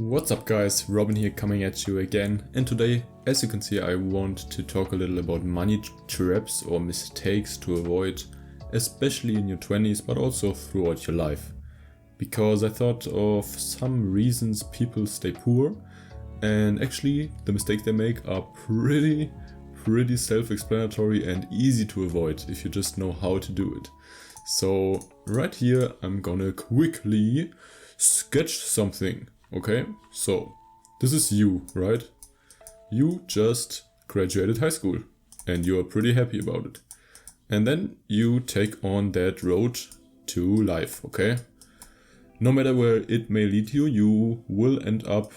What's up guys, Robin here coming at you again, and today, as you can see, I want to talk a little about money traps or mistakes to avoid, especially in your 20s but also throughout your life. Because I thought of some reasons people stay poor, and actually the mistakes they make are pretty self-explanatory and easy to avoid if you just know how to do it. So right here I'm gonna quickly sketch something. Okay, so this is you, right? You just graduated high school and you are pretty happy about it. And then you take on that road to life, okay? No matter where it may lead you, you will end up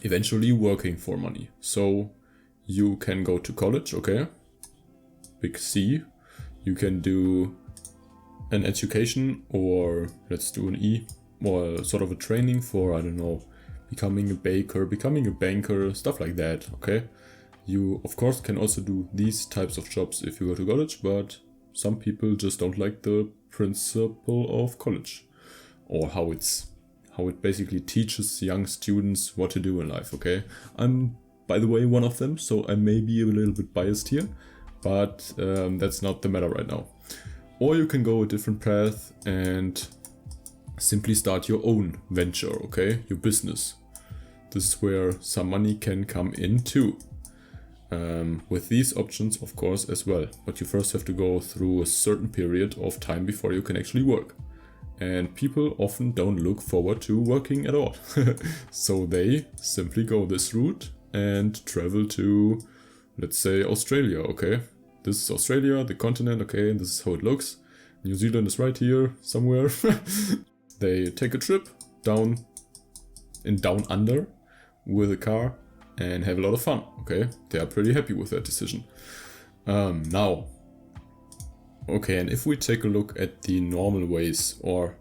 eventually working for money. So you can go to college, okay? Big C. You can do an education, or let's do an E, or sort of a training for, I don't know, becoming a baker, becoming a banker, stuff like that, okay? You, of course, can also do these types of jobs if you go to college, but some people just don't like the principle of college, or how it basically teaches young students what to do in life, okay? I'm, by the way, one of them, so I may be a little bit biased here, but that's not the matter right now. Or you can go a different path and simply start your own venture, okay? Your business. This is where some money can come in too. With these options, of course, as well. But you first have to go through a certain period of time before you can actually work. And people often don't look forward to working at all. So they simply go this route and travel to, let's say, Australia, okay? This is Australia, the continent, okay? This is how it looks. New Zealand is right here, somewhere. They take a trip down under with a car and have a lot of fun, okay? They are pretty happy with that decision. Now, okay, and if we take a look at the normal ways, or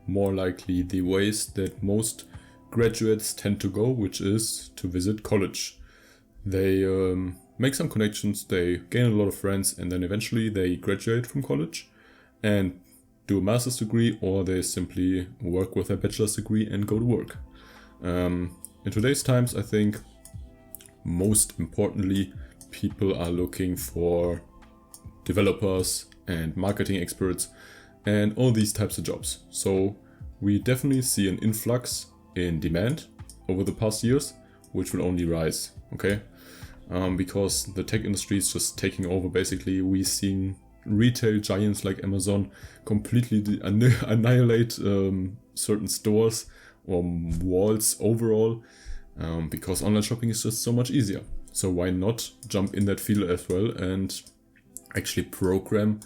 more likely the ways that most graduates tend to go, which is to visit college. They make some connections, they gain a lot of friends, and then eventually they graduate from college and do a master's degree, or they simply work with a bachelor's degree and go to work. In today's times, I think most importantly, people are looking for developers and marketing experts and all these types of jobs. So we definitely see an influx in demand over the past years, which will only rise, okay? Because the tech industry is just taking over. Basically, we've seen retail giants like Amazon completely annihilate certain stores or walls overall, because online shopping is just so much easier. So why not jump in that field as well and actually program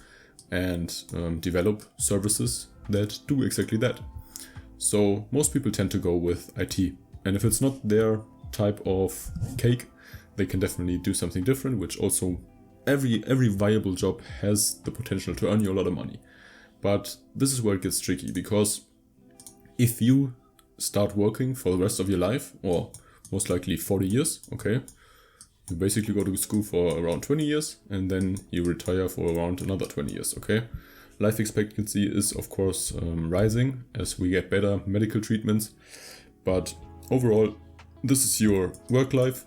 and develop services that do exactly that. So most people tend to go with IT, and if it's not their type of cake, they can definitely do something different, which also every viable job has the potential to earn you a lot of money. But this is where it gets tricky, because if you start working for the rest of your life, or most likely 40 years, okay, you basically go to school for around 20 years and then you retire for around another 20 years, okay? Life expectancy is of course rising as we get better medical treatments, but overall this is your work life,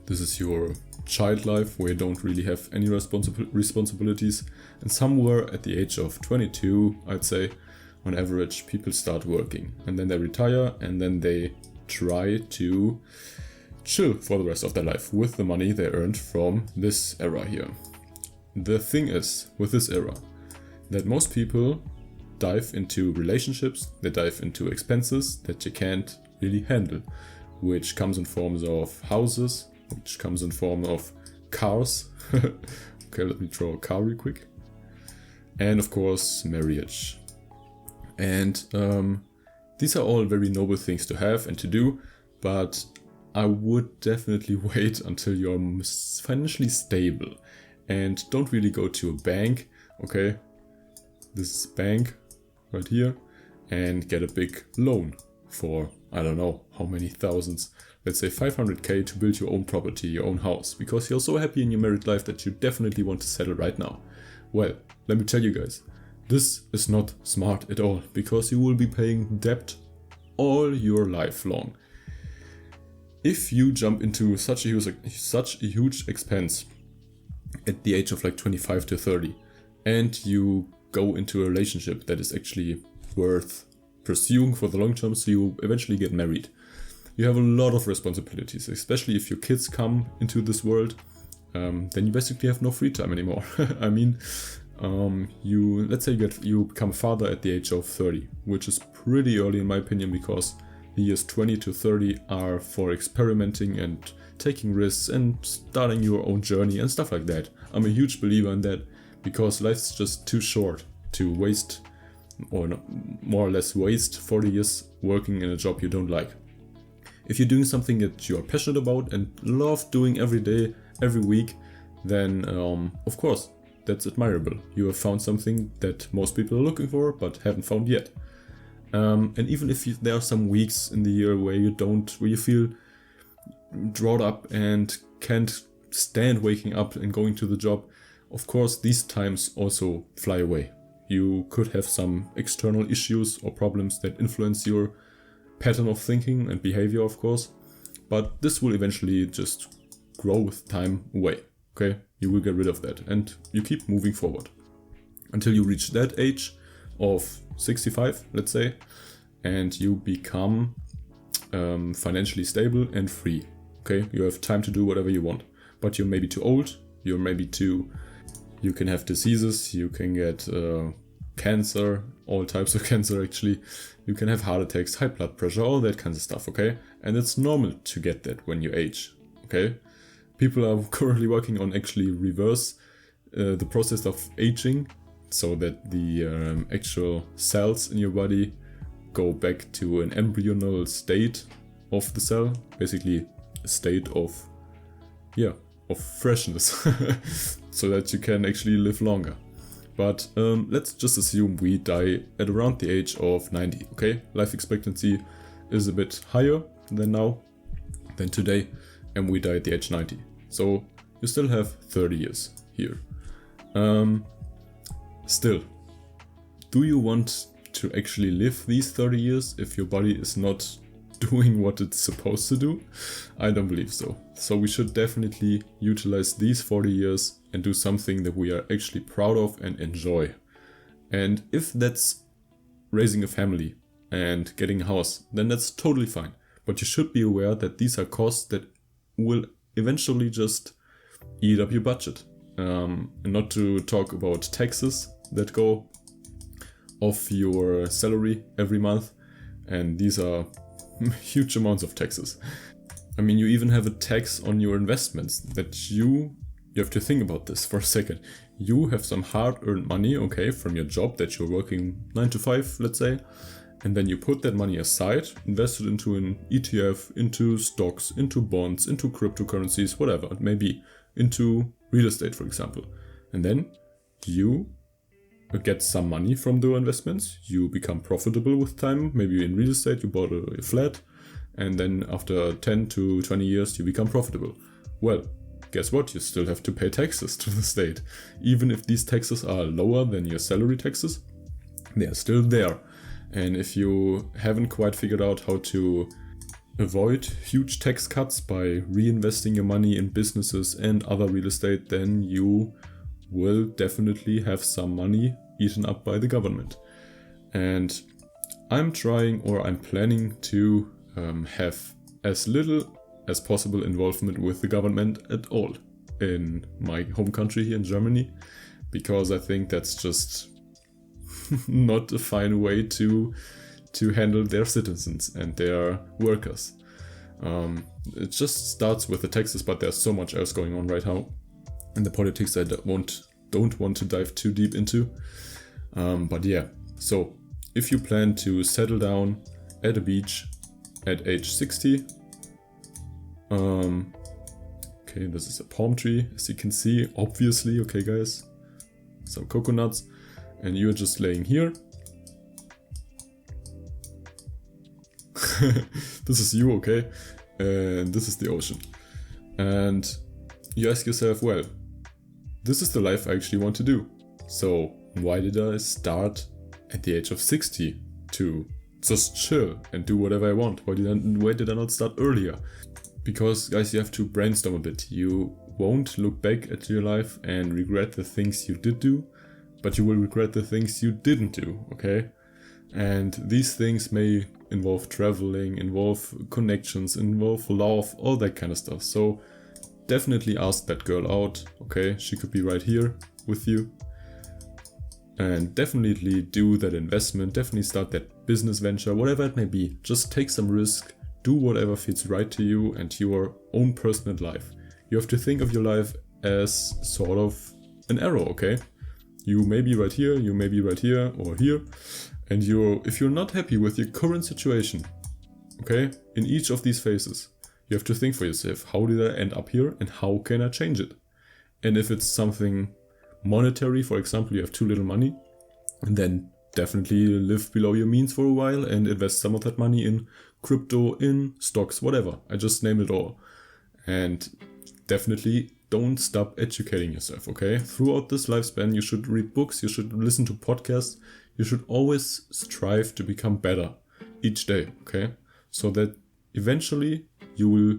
this is your child life where you don't really have any responsibilities, and somewhere at the age of 22, I'd say, on average, people start working, and then they retire, and then they try to chill for the rest of their life with the money they earned from this era here. The thing is, with this era, that most people dive into relationships, they dive into expenses that you can't really handle, which comes in forms of houses, which comes in form of cars. Okay, let me draw a car real quick. And of course, marriage. And these are all very noble things to have and to do, but I would definitely wait until you're financially stable and don't really go to a bank, okay? This is bank right here, and get a big loan for, I don't know how many thousands, let's say 500k to build your own property, your own house, because you're so happy in your married life that you definitely want to settle right now. Well, let me tell you guys, this is not smart at all, because you will be paying debt all your life long. If you jump into such a huge expense at the age of like 25 to 30 and you go into a relationship that is actually worth pursuing for the long term, so you eventually get married, you have a lot of responsibilities, especially if your kids come into this world. Then you basically have no free time anymore. I mean, let's say you become a father at the age of 30, which is pretty early in my opinion, because the years 20 to 30 are for experimenting and taking risks and starting your own journey and stuff like that. I'm a huge believer in that, because life's just too short to waste, or more or less waste 40 years working in a job you don't like. If you're doing something that you are passionate about and love doing every day, every week, then of course that's admirable. You have found something that most people are looking for but haven't found yet. And even if there are some weeks in the year where you feel drawn up and can't stand waking up and going to the job, of course these times also fly away. You could have some external issues or problems that influence your pattern of thinking and behavior, of course, but this will eventually just grow with time away. Okay, you will get rid of that and you keep moving forward until you reach that age of 65, let's say, and you become financially stable and free. Okay, you have time to do whatever you want, but you're maybe too old, you can have diseases, you can get cancer, all types of cancer actually, you can have heart attacks, high blood pressure, all that kinds of stuff, okay? And it's normal to get that when you age, okay? People are currently working on actually reverse the process of aging, so that the actual cells in your body go back to an embryonal state of the cell, basically a state of freshness, so that you can actually live longer. But let's just assume we die at around the age of 90, okay? Life expectancy is a bit higher than today, and we die at the age 90. So you still have 30 years here. Still, do you want to actually live these 30 years if your body is not doing what it's supposed to do? I don't believe so. So we should definitely utilize these 40 years and do something that we are actually proud of and enjoy. And if that's raising a family and getting a house, then that's totally fine. But you should be aware that these are costs that will eventually just eat up your budget. And not to talk about taxes that go off your salary every month. And these are huge amounts of taxes. I mean, you even have a tax on your investments that you have to think about this for a second. You have some hard-earned money, okay, from your job that you're working 9 to 5, let's say, and then you put that money aside, invest it into an ETF, into stocks, into bonds, into cryptocurrencies, whatever it may be, into real estate, for example. And then you get some money from the investments, you become profitable with time. Maybe in real estate you bought a flat, and then after 10 to 20 years you become profitable. Well, guess what? You still have to pay taxes to the state. Even if these taxes are lower than your salary taxes, they are still there. And if you haven't quite figured out how to avoid huge tax cuts by reinvesting your money in businesses and other real estate, then you will definitely have some money eaten up by the government. And I'm planning to have as little as possible involvement with the government at all in my home country here in Germany, because I think that's just not a fine way to handle their citizens and their workers. It just starts with the taxes, but there's so much else going on right now in the politics I don't want to dive too deep into. But yeah, so if you plan to settle down at a beach at age 60, okay, this is a palm tree, as you can see, obviously, okay guys, some coconuts, and you're just laying here. This is you, okay, and this is the ocean, and you ask yourself, well, this is the life I actually want to do, so why did I start at the age of 60 to just chill and do whatever I want. Why did I not start earlier? Because guys, you have to brainstorm a bit. You won't look back at your life and regret the things you did do, but you will regret the things you didn't do, okay? And these things may involve traveling, involve connections, involve love, all that kind of stuff. So definitely ask that girl out, okay? She could be right here with you. And definitely do that investment, definitely start that business venture, whatever it may be. Just take some risk, do whatever feels right to you and your own personal life. You have to think of your life as sort of an arrow, okay? You may be right here, you may be right here or here. And if you're not happy with your current situation, okay, in each of these phases, you have to think for yourself, how did I end up here and how can I change it? And if it's something monetary, for example, you have too little money, and then definitely live below your means for a while and invest some of that money in crypto, in stocks, whatever. I just named it all. And definitely don't stop educating yourself, okay? Throughout this lifespan, you should read books, you should listen to podcasts, you should always strive to become better each day, okay? So that eventually you will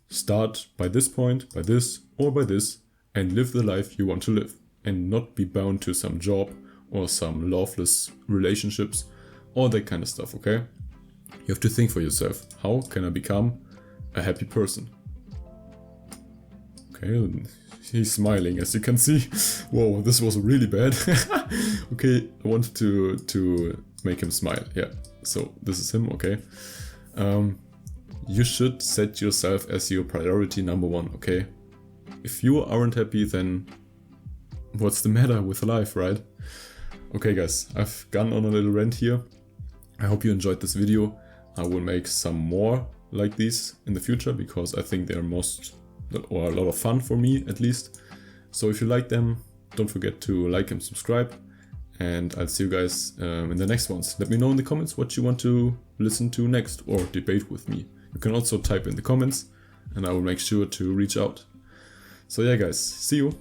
start by this point, by this, or by this, and live the life you want to live and not be bound to some job or some loveless relationships, all that kind of stuff, okay? You have to think for yourself, how can I become a happy person? Okay, he's smiling as you can see. Whoa, this was really bad. Okay, I wanted to make him smile, yeah. So this is him, okay? You should set yourself as your priority number one, okay? If you aren't happy, then what's the matter with life, right? Okay guys, I've gone on a little rant here. I hope you enjoyed this video. I will make some more like these in the future because I think they're a lot of fun for me at least. So if you like them, don't forget to like and subscribe. And I'll see you guys in the next ones. Let me know in the comments what you want to listen to next or debate with me. You can also type in the comments and I will make sure to reach out. So yeah guys, see you.